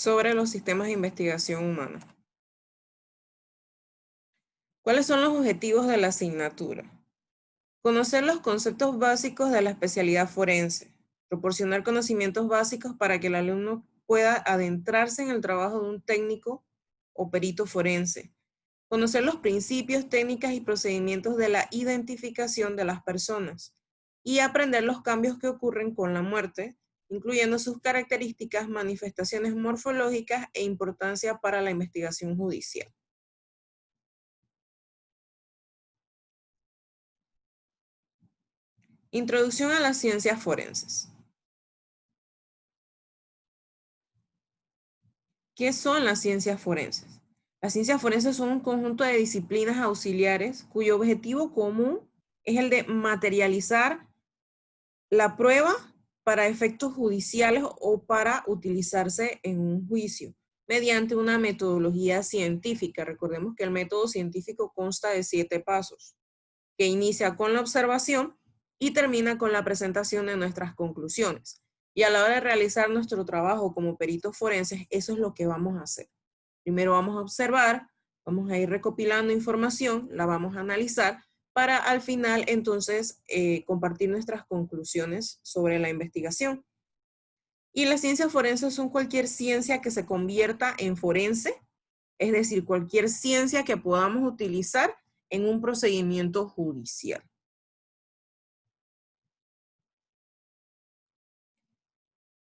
sobre los sistemas de investigación humana. ¿Cuáles son los objetivos de la asignatura? Conocer los conceptos básicos de la especialidad forense, proporcionar conocimientos básicos para que el alumno pueda adentrarse en el trabajo de un técnico o perito forense, conocer los principios, técnicas y procedimientos de la identificación de las personas y aprender los cambios que ocurren con la muerte, incluyendo sus características, manifestaciones morfológicas e importancia para la investigación judicial. Introducción a las ciencias forenses. ¿Qué son las ciencias forenses? Las ciencias forenses son un conjunto de disciplinas auxiliares cuyo objetivo común es el de materializar la prueba para efectos judiciales o para utilizarse en un juicio mediante una metodología científica. Recordemos que el método científico consta de 7 pasos, que inicia con la observación y termina con la presentación de nuestras conclusiones. Y a la hora de realizar nuestro trabajo como peritos forenses, eso es lo que vamos a hacer. Primero vamos a observar, vamos a ir recopilando información, la vamos a analizar para al final entonces compartir nuestras conclusiones sobre la investigación. Y las ciencias forenses son cualquier ciencia que se convierta en forense, es decir, cualquier ciencia que podamos utilizar en un procedimiento judicial.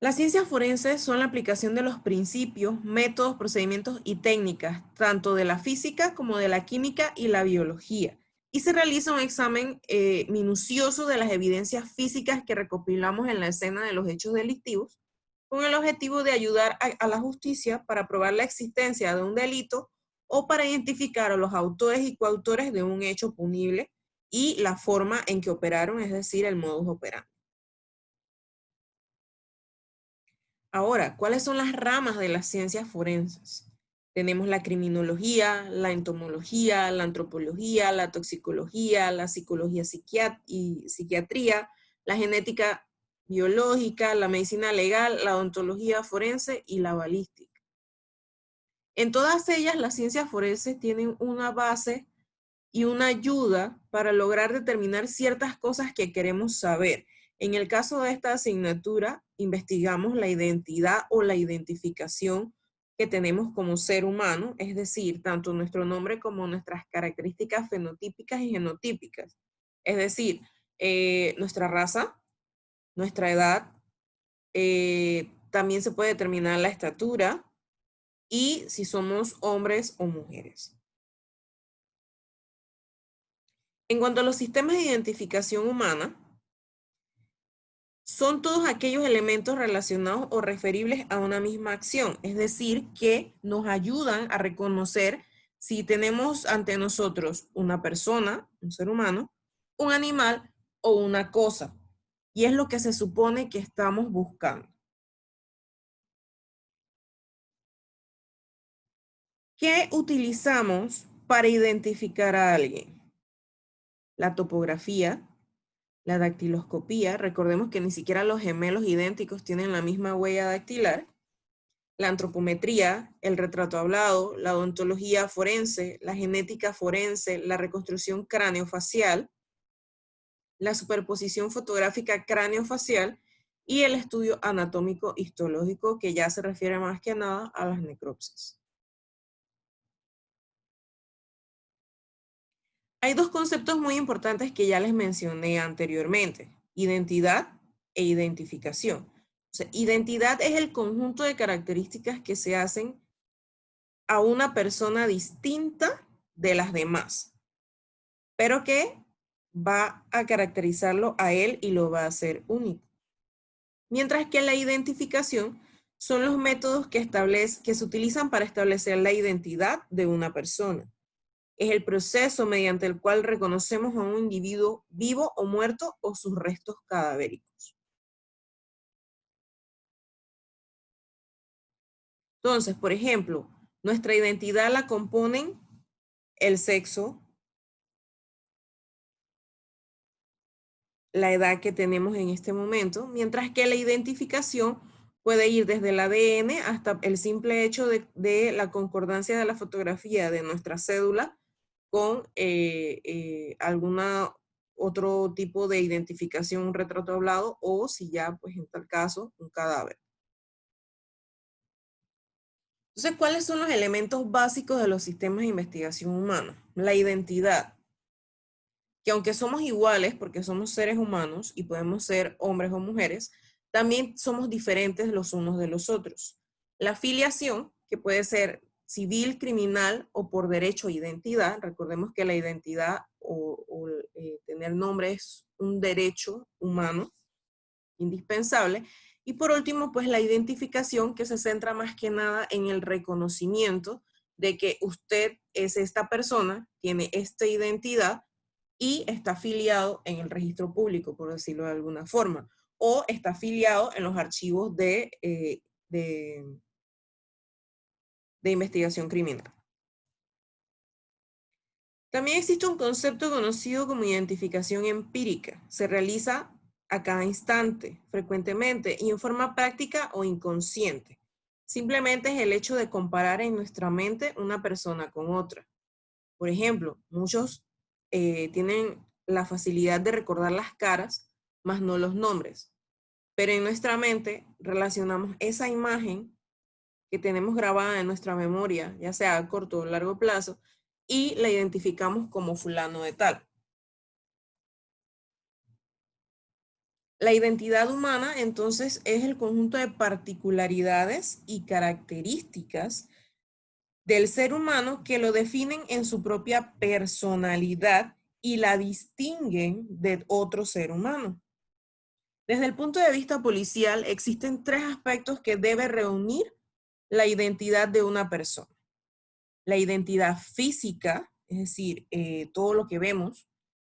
Las ciencias forenses son la aplicación de los principios, métodos, procedimientos y técnicas, tanto de la física como de la química y la biología. Y se realiza un examen minucioso de las evidencias físicas que recopilamos en la escena de los hechos delictivos, con el objetivo de ayudar a la justicia para probar la existencia de un delito o para identificar a los autores y coautores de un hecho punible y la forma en que operaron, es decir, el modus operandi. Ahora, ¿cuáles son las ramas de las ciencias forenses? Tenemos la criminología, la entomología, la antropología, la toxicología, la psicología y psiquiatría, la genética biológica, la medicina legal, la odontología forense y la balística. En todas ellas, las ciencias forenses tienen una base y una ayuda para lograr determinar ciertas cosas que queremos saber. En el caso de esta asignatura, investigamos la identidad o la identificación que tenemos como ser humano, es decir, tanto nuestro nombre como nuestras características fenotípicas y genotípicas. Es decir, nuestra raza, nuestra edad, también se puede determinar la estatura y si somos hombres o mujeres. En cuanto a los sistemas de identificación humana, son todos aquellos elementos relacionados o referibles a una misma acción, es decir, que nos ayudan a reconocer si tenemos ante nosotros una persona, un ser humano, un animal o una cosa. Y es lo que se supone que estamos buscando. ¿Qué utilizamos para identificar a alguien? La topografía, la dactiloscopía, recordemos que ni siquiera los gemelos idénticos tienen la misma huella dactilar, la antropometría, el retrato hablado, la odontología forense, la genética forense, la reconstrucción craneofacial, la superposición fotográfica craneofacial y el estudio anatómico histológico, que ya se refiere más que nada a las necropsias. Hay dos conceptos muy importantes que ya les mencioné anteriormente: identidad e identificación. O sea, identidad es el conjunto de características que se hacen a una persona distinta de las demás, pero que va a caracterizarlo a él y lo va a hacer único. Mientras que la identificación son los métodos que se utilizan para establecer la identidad de una persona. Es el proceso mediante el cual reconocemos a un individuo vivo o muerto o sus restos cadavéricos. Entonces, por ejemplo, nuestra identidad la componen el sexo, la edad que tenemos en este momento, mientras que la identificación puede ir desde el ADN hasta el simple hecho de la concordancia de la fotografía de nuestra cédula con alguna otro tipo de identificación, un retrato hablado, o si ya, pues en tal caso, un cadáver. Entonces, ¿cuáles son los elementos básicos de los sistemas de investigación humanos? La identidad, que aunque somos iguales porque somos seres humanos y podemos ser hombres o mujeres, también somos diferentes los unos de los otros. La filiación, que puede ser civil, criminal o por derecho a identidad. Recordemos que la identidad o tener nombre es un derecho humano indispensable. Y por último, pues la identificación, que se centra más que nada en el reconocimiento de que usted es esta persona, tiene esta identidad y está afiliado en el registro público, por decirlo de alguna forma, o está afiliado en los archivos de investigación criminal. También existe un concepto conocido como identificación empírica. Se realiza a cada instante, frecuentemente y en forma práctica o inconsciente. Simplemente es el hecho de comparar en nuestra mente una persona con otra. Por ejemplo, muchos tienen la facilidad de recordar las caras, más no los nombres. Pero en nuestra mente relacionamos esa imagen que tenemos grabada en nuestra memoria, ya sea a corto o largo plazo, y la identificamos como fulano de tal. La identidad humana, entonces, es el conjunto de particularidades y características del ser humano que lo definen en su propia personalidad y la distinguen de otro ser humano. Desde el punto de vista policial, existen tres aspectos que debe reunir la identidad de una persona. La identidad física, es decir, todo lo que vemos,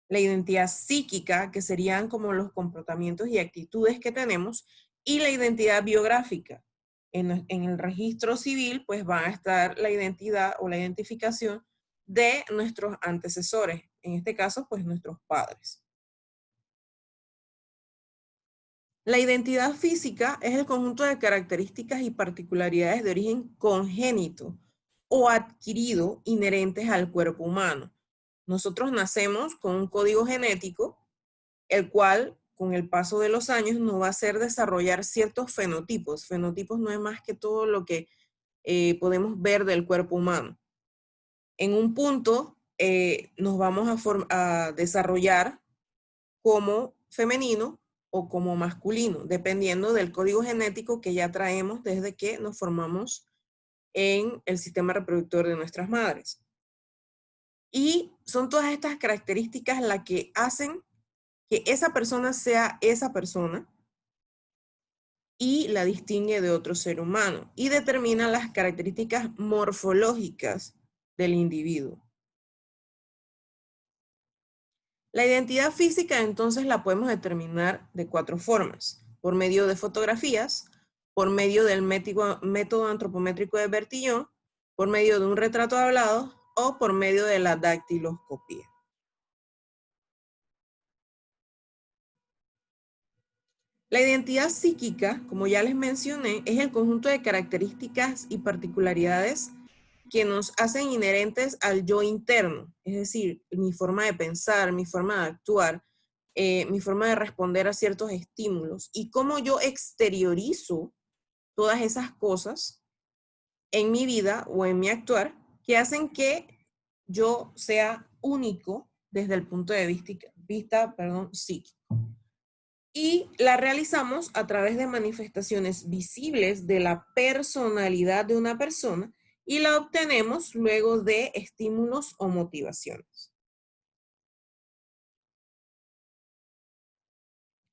la identidad psíquica, que serían como los comportamientos y actitudes que tenemos, y la identidad biográfica. En el registro civil, pues va a estar la identidad o la identificación de nuestros antecesores, en este caso, pues nuestros padres. La identidad física es el conjunto de características y particularidades de origen congénito o adquirido inherentes al cuerpo humano. Nosotros nacemos con un código genético, el cual con el paso de los años nos va a hacer desarrollar ciertos fenotipos. Fenotipos no es más que todo lo que podemos ver del cuerpo humano. En un punto nos vamos a desarrollar como femenino o como masculino, dependiendo del código genético que ya traemos desde que nos formamos en el sistema reproductor de nuestras madres. Y son todas estas características las que hacen que esa persona sea esa persona y la distingue de otro ser humano y determina las características morfológicas del individuo. La identidad física entonces la podemos determinar de cuatro formas: por medio de fotografías, por medio del método antropométrico de Bertillon, por medio de un retrato hablado o por medio de la dactiloscopía. La identidad psíquica, como ya les mencioné, es el conjunto de características y particularidades que nos hacen inherentes al yo interno, es decir, mi forma de pensar, mi forma de actuar, mi forma de responder a ciertos estímulos y cómo yo exteriorizo todas esas cosas en mi vida o en mi actuar que hacen que yo sea único desde el punto de vista psíquico. Y la realizamos a través de manifestaciones visibles de la personalidad de una persona y la obtenemos luego de estímulos o motivaciones.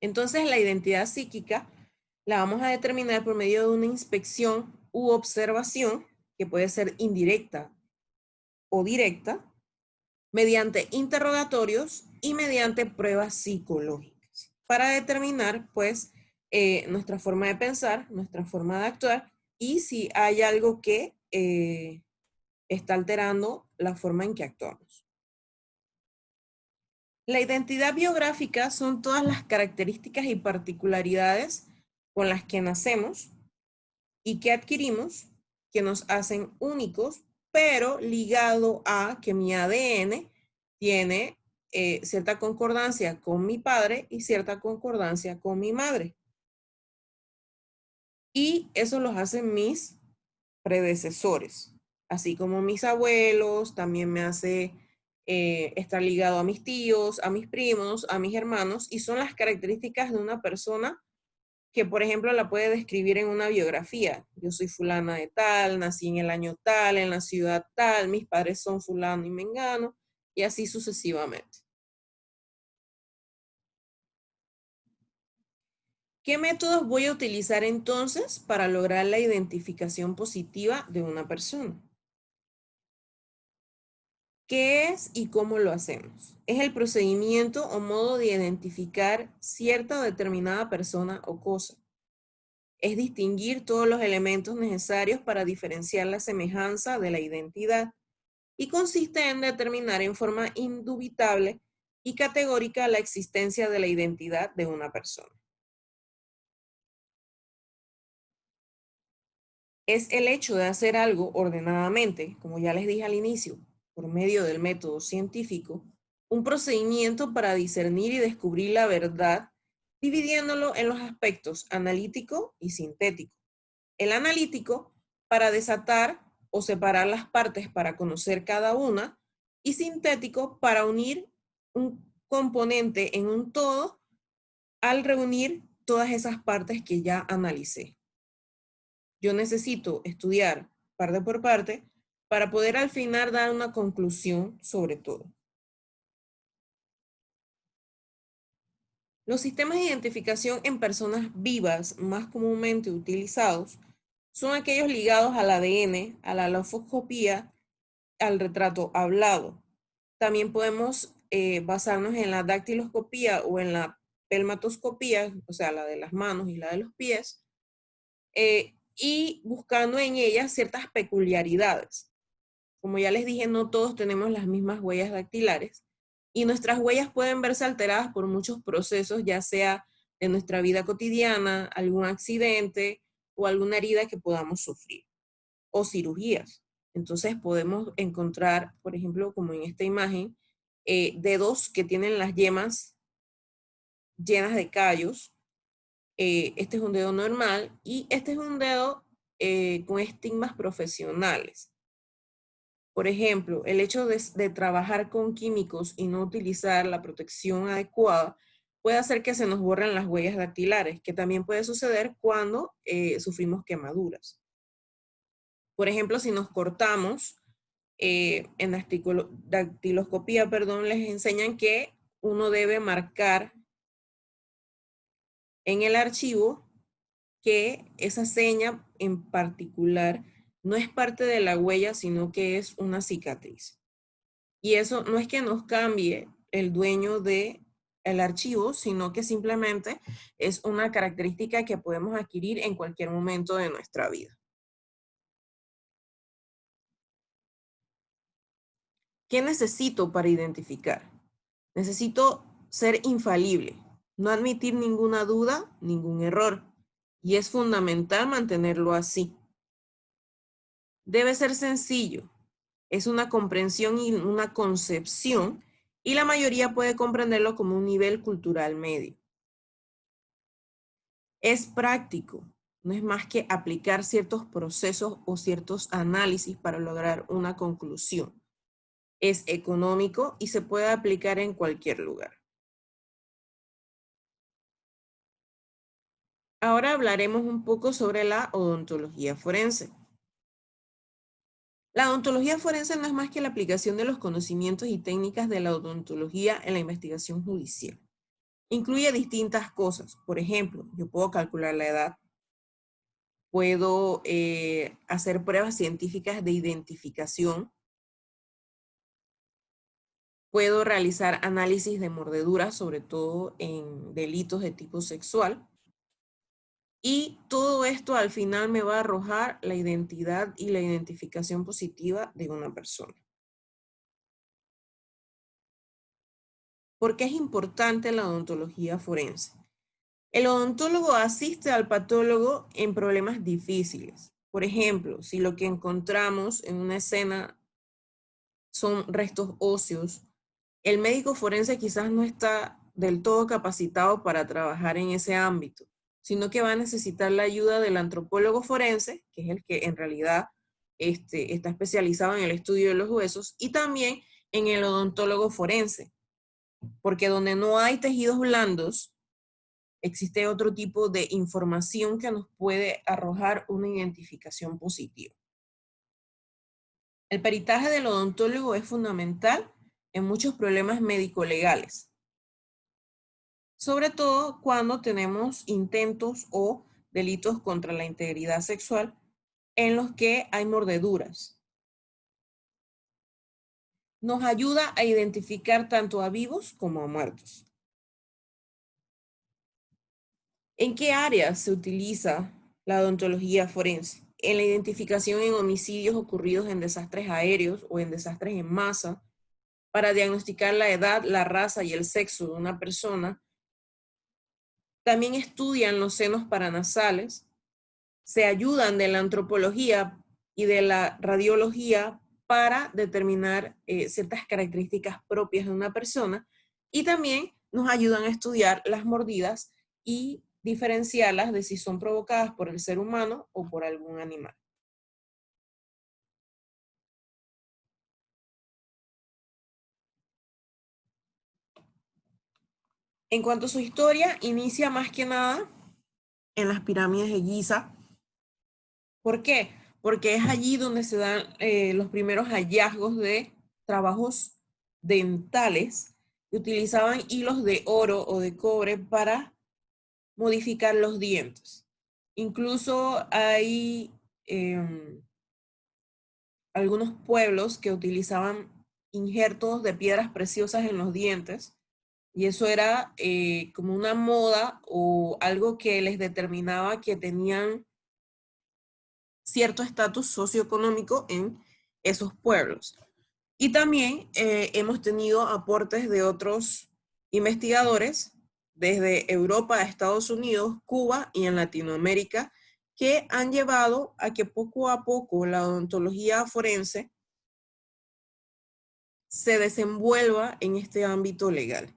Entonces, la identidad psíquica la vamos a determinar por medio de una inspección u observación, que puede ser indirecta o directa, mediante interrogatorios y mediante pruebas psicológicas, para determinar, pues, nuestra forma de pensar, nuestra forma de actuar y si hay algo que está alterando la forma en que actuamos. La identidad biográfica son todas las características y particularidades con las que nacemos y que adquirimos que nos hacen únicos, pero ligado a que mi ADN tiene cierta concordancia con mi padre y cierta concordancia con mi madre. Y eso los hacen mis predecesores, así como mis abuelos, también me hace estar ligado a mis tíos, a mis primos, a mis hermanos, y son las características de una persona que, por ejemplo, la puede describir en una biografía. Yo soy fulana de tal, nací en el año tal, en la ciudad tal, mis padres son fulano y mengano, y así sucesivamente. ¿Qué métodos voy a utilizar entonces para lograr la identificación positiva de una persona? ¿Qué es y cómo lo hacemos? Es el procedimiento o modo de identificar cierta o determinada persona o cosa. Es distinguir todos los elementos necesarios para diferenciar la semejanza de la identidad y consiste en determinar en forma indubitable y categórica la existencia de la identidad de una persona. Es el hecho de hacer algo ordenadamente, como ya les dije al inicio, por medio del método científico, un procedimiento para discernir y descubrir la verdad, dividiéndolo en los aspectos analítico y sintético. El analítico para desatar o separar las partes para conocer cada una y sintético para unir un componente en un todo al reunir todas esas partes que ya analicé. Yo necesito estudiar parte por parte para poder al final dar una conclusión sobre todo. Los sistemas de identificación en personas vivas más comúnmente utilizados son aquellos ligados al ADN, a la lofoscopía, al retrato hablado. También podemos basarnos en la dactiloscopía o en la pelmatoscopía, o sea, la de las manos y la de los pies, y buscando en ellas ciertas peculiaridades. Como ya les dije, no todos tenemos las mismas huellas dactilares y nuestras huellas pueden verse alteradas por muchos procesos, ya sea de nuestra vida cotidiana, algún accidente o alguna herida que podamos sufrir o cirugías. Entonces podemos encontrar, por ejemplo, como en esta imagen, dedos que tienen las yemas llenas de callos. Este es un dedo normal y este es un dedo con estigmas profesionales. Por ejemplo, el hecho de trabajar con químicos y no utilizar la protección adecuada puede hacer que se nos borren las huellas dactilares, que también puede suceder cuando sufrimos quemaduras. Por ejemplo, si nos cortamos, en la dactiloscopía, perdón, les enseñan que uno debe marcar en el archivo que esa seña en particular no es parte de la huella, sino que es una cicatriz. Y eso no es que nos cambie el dueño del archivo, sino que simplemente es una característica que podemos adquirir en cualquier momento de nuestra vida. ¿Qué necesito para identificar? Necesito ser infalible, no admitir ninguna duda, ningún error. Y es fundamental mantenerlo así. Debe ser sencillo. Es una comprensión y una concepción y la mayoría puede comprenderlo como un nivel cultural medio. Es práctico, no es más que aplicar ciertos procesos o ciertos análisis para lograr una conclusión. Es económico y se puede aplicar en cualquier lugar. Ahora hablaremos un poco sobre la odontología forense. La odontología forense no es más que la aplicación de los conocimientos y técnicas de la odontología en la investigación judicial. Incluye distintas cosas. Por ejemplo, yo puedo calcular la edad, puedo hacer pruebas científicas de identificación, puedo realizar análisis de mordeduras, sobre todo en delitos de tipo sexual. Y todo esto al final me va a arrojar la identidad y la identificación positiva de una persona. ¿Por qué es importante la odontología forense? El odontólogo asiste al patólogo en problemas difíciles. Por ejemplo, si lo que encontramos en una escena son restos óseos, el médico forense quizás no está del todo capacitado para trabajar en ese ámbito, sino que va a necesitar la ayuda del antropólogo forense, que es el que en realidad está especializado en el estudio de los huesos, y también en el odontólogo forense, porque donde no hay tejidos blandos, existe otro tipo de información que nos puede arrojar una identificación positiva. El peritaje del odontólogo es fundamental en muchos problemas médico-legales, sobre todo cuando tenemos intentos o delitos contra la integridad sexual en los que hay mordeduras. Nos ayuda a identificar tanto a vivos como a muertos. ¿En qué áreas se utiliza la odontología forense? En la identificación en homicidios ocurridos en desastres aéreos o en desastres en masa, para diagnosticar la edad, la raza y el sexo de una persona. También estudian los senos paranasales, se ayudan de la antropología y de la radiología para determinar ciertas características propias de una persona, y también nos ayudan a estudiar las mordidas y diferenciarlas de si son provocadas por el ser humano o por algún animal. En cuanto a su historia, inicia más que nada en las pirámides de Giza. ¿Por qué? Porque es allí donde se dan los primeros hallazgos de trabajos dentales que utilizaban hilos de oro o de cobre para modificar los dientes. Incluso hay algunos pueblos que utilizaban injertos de piedras preciosas en los dientes, y eso era como una moda o algo que les determinaba que tenían cierto estatus socioeconómico en esos pueblos. Y también hemos tenido aportes de otros investigadores desde Europa a Estados Unidos, Cuba y en Latinoamérica, que han llevado a que poco a poco la odontología forense se desenvuelva en este ámbito legal.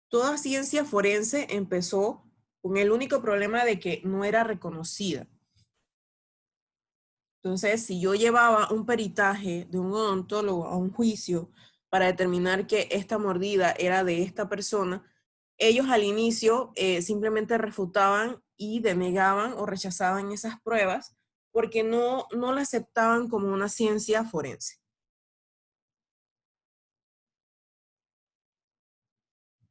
Toda ciencia forense empezó con el único problema de que no era reconocida. Entonces, si yo llevaba un peritaje de un odontólogo a un juicio para determinar que esta mordida era de esta persona, ellos al inicio simplemente refutaban y denegaban o rechazaban esas pruebas porque no la aceptaban como una ciencia forense.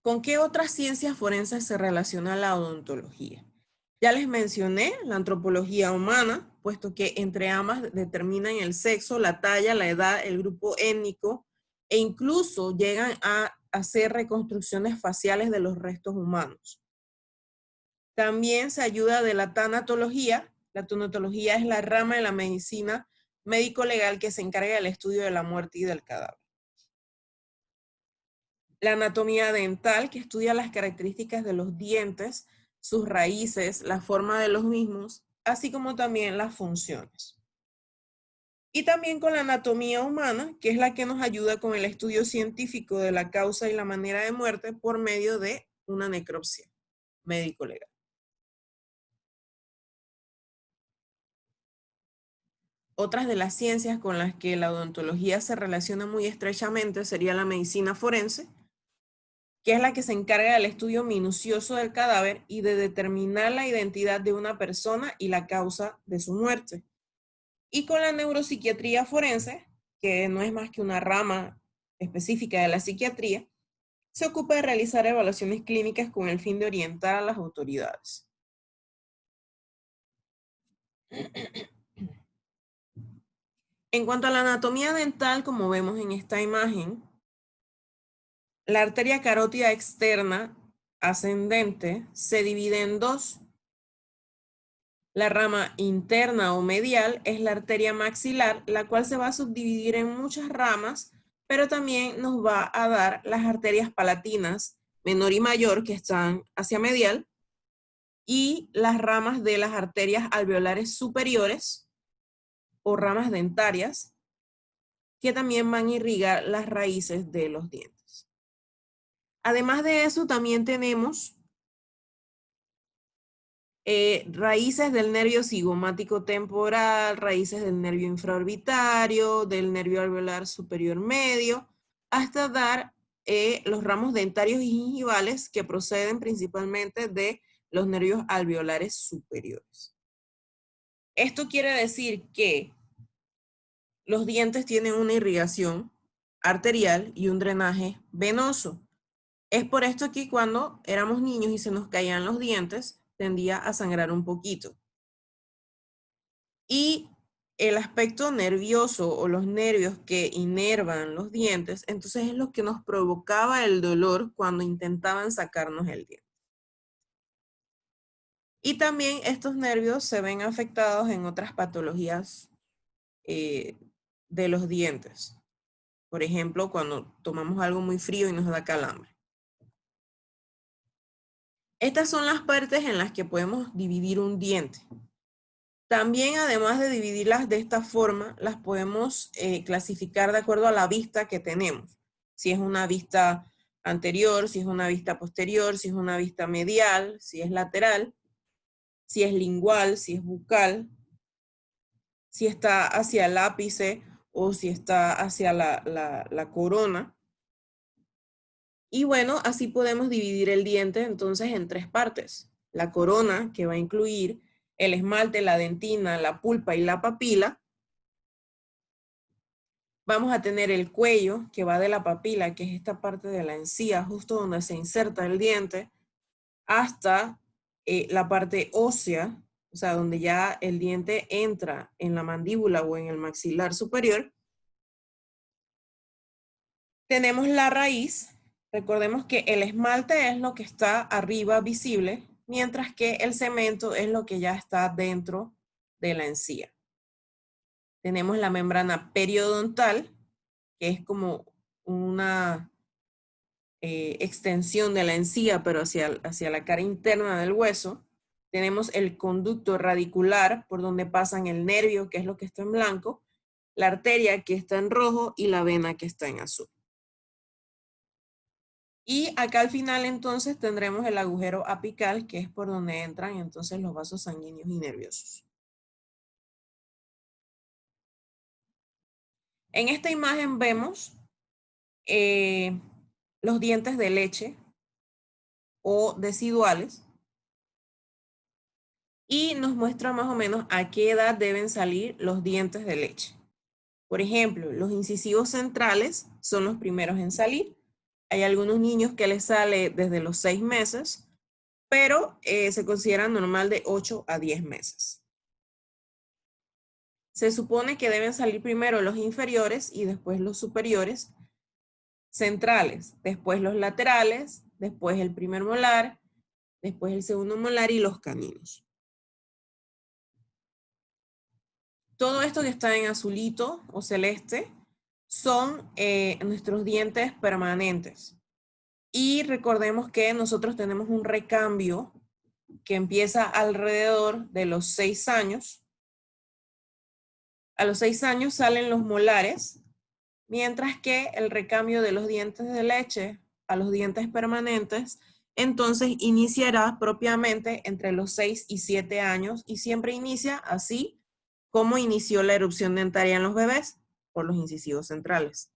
¿Con qué otras ciencias forenses se relaciona la odontología? Ya les mencioné la antropología humana, puesto que entre ambas determinan el sexo, la talla, la edad, el grupo étnico, e incluso llegan a hacer reconstrucciones faciales de los restos humanos. También se ayuda de la tanatología. La tanatología es la rama de la medicina médico-legal que se encarga del estudio de la muerte y del cadáver. La anatomía dental, que estudia las características de los dientes, sus raíces, la forma de los mismos, así como también las funciones. Y también con la anatomía humana, que es la que nos ayuda con el estudio científico de la causa y la manera de muerte por medio de una necropsia médico-legal. Otras de las ciencias con las que la odontología se relaciona muy estrechamente sería la medicina forense, que es la que se encarga del estudio minucioso del cadáver y de determinar la identidad de una persona y la causa de su muerte. Y con la neuropsiquiatría forense, que no es más que una rama específica de la psiquiatría, se ocupa de realizar evaluaciones clínicas con el fin de orientar a las autoridades. En cuanto a la anatomía dental, como vemos en esta imagen, la arteria carótida externa ascendente se divide en dos. La rama interna o medial es la arteria maxilar, la cual se va a subdividir en muchas ramas, pero también nos va a dar las arterias palatinas, menor y mayor, que están hacia medial, y las ramas de las arterias alveolares superiores o ramas dentarias, que también van a irrigar las raíces de los dientes. Además de eso, también tenemos raíces del nervio cigomático temporal, raíces del nervio infraorbitario, del nervio alveolar superior medio, hasta dar los ramos dentarios y gingivales, que proceden principalmente de los nervios alveolares superiores. Esto quiere decir que los dientes tienen una irrigación arterial y un drenaje venoso. Es por esto que cuando éramos niños y se nos caían los dientes, tendía a sangrar un poquito. Y el aspecto nervioso o los nervios que inervan los dientes, entonces es lo que nos provocaba el dolor cuando intentaban sacarnos el diente. Y también estos nervios se ven afectados en otras patologías de los dientes. Por ejemplo, cuando tomamos algo muy frío y nos da calambre. Estas son las partes en las que podemos dividir un diente. También, además de dividirlas de esta forma, las podemos clasificar de acuerdo a la vista que tenemos. Si es una vista anterior, si es una vista posterior, si es una vista medial, si es lateral, si es lingual, si es bucal, si está hacia el ápice o si está hacia la corona. Y bueno, así podemos dividir el diente entonces en tres partes. La corona, que va a incluir el esmalte, la dentina, la pulpa y la papila. Vamos a tener el cuello, que va de la papila, que es esta parte de la encía, justo donde se inserta el diente, hasta la parte ósea, o sea, donde ya el diente entra en la mandíbula o en el maxilar superior. Tenemos la raíz. Recordemos que el esmalte es lo que está arriba visible, mientras que el cemento es lo que ya está dentro de la encía. Tenemos la membrana periodontal, que es como una extensión de la encía, pero hacia la cara interna del hueso. Tenemos el conducto radicular, por donde pasan el nervio, que es lo que está en blanco, la arteria, que está en rojo, y la vena, que está en azul. Y acá al final entonces tendremos el agujero apical, que es por donde entran entonces los vasos sanguíneos y nerviosos. En esta imagen vemos los dientes de leche o deciduales y nos muestra más o menos a qué edad deben salir los dientes de leche. Por ejemplo, los incisivos centrales son los primeros en salir. Hay algunos niños que les sale desde los 6 meses, pero se considera normal de 8 a 10 meses. Se supone que deben salir primero los inferiores y después los superiores centrales, después los laterales, después el primer molar, después el segundo molar y los caninos. Todo esto que está en azulito o celeste son nuestros dientes permanentes. Y recordemos que nosotros tenemos un recambio que empieza alrededor de los 6 años. A los 6 años salen los molares, mientras que el recambio de los dientes de leche a los dientes permanentes, entonces iniciará propiamente entre los 6 y 7 años y siempre inicia así como inició la erupción dentaria en los bebés, por los incisivos centrales.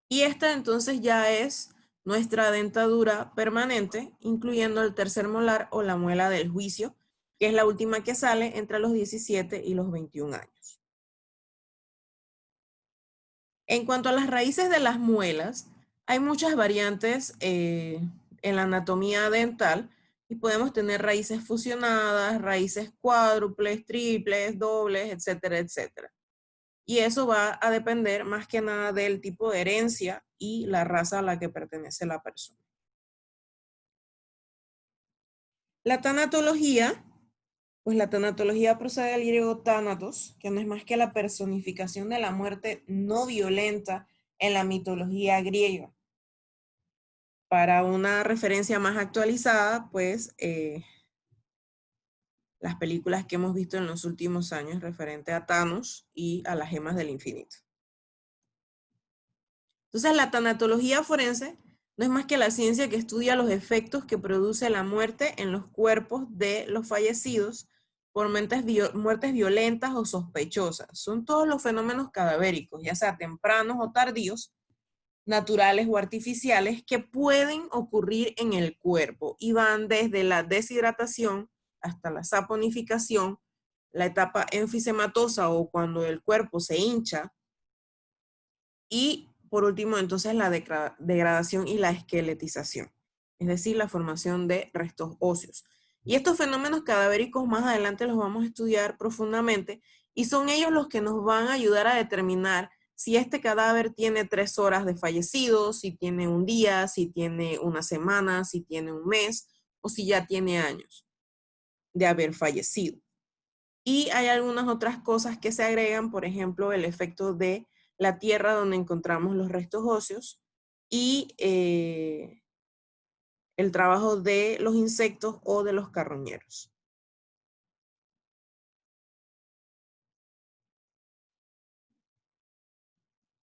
Y esta entonces ya es nuestra dentadura permanente, incluyendo el tercer molar o la muela del juicio, que es la última que sale entre los 17 y los 21 años. En cuanto a las raíces de las muelas, hay muchas variantes en la anatomía dental y podemos tener raíces fusionadas, raíces cuádruples, triples, dobles, etcétera, etcétera. Y eso va a depender más que nada del tipo de herencia y la raza a la que pertenece la persona. La tanatología, pues la tanatología procede del griego thanatos, que no es más que la personificación de la muerte no violenta en la mitología griega. Para una referencia más actualizada, pues las películas que hemos visto en los últimos años referente a Thanos y a las gemas del infinito. Entonces, la tanatología forense no es más que la ciencia que estudia los efectos que produce la muerte en los cuerpos de los fallecidos por muertes violentas o sospechosas. Son todos los fenómenos cadavéricos, ya sea tempranos o tardíos, naturales o artificiales, que pueden ocurrir en el cuerpo y van desde la deshidratación hasta la saponificación, la etapa enfisematosa o cuando el cuerpo se hincha, y por último entonces la degradación y la esqueletización, es decir, la formación de restos óseos. Y estos fenómenos cadavéricos más adelante los vamos a estudiar profundamente y son ellos los que nos van a ayudar a determinar si este cadáver tiene 3 horas de fallecido, si tiene un día, si tiene una semana, si tiene un mes o si ya tiene años de haber fallecido. Y hay algunas otras cosas que se agregan, por ejemplo, el efecto de la tierra donde encontramos los restos óseos y el trabajo de los insectos o de los carroñeros.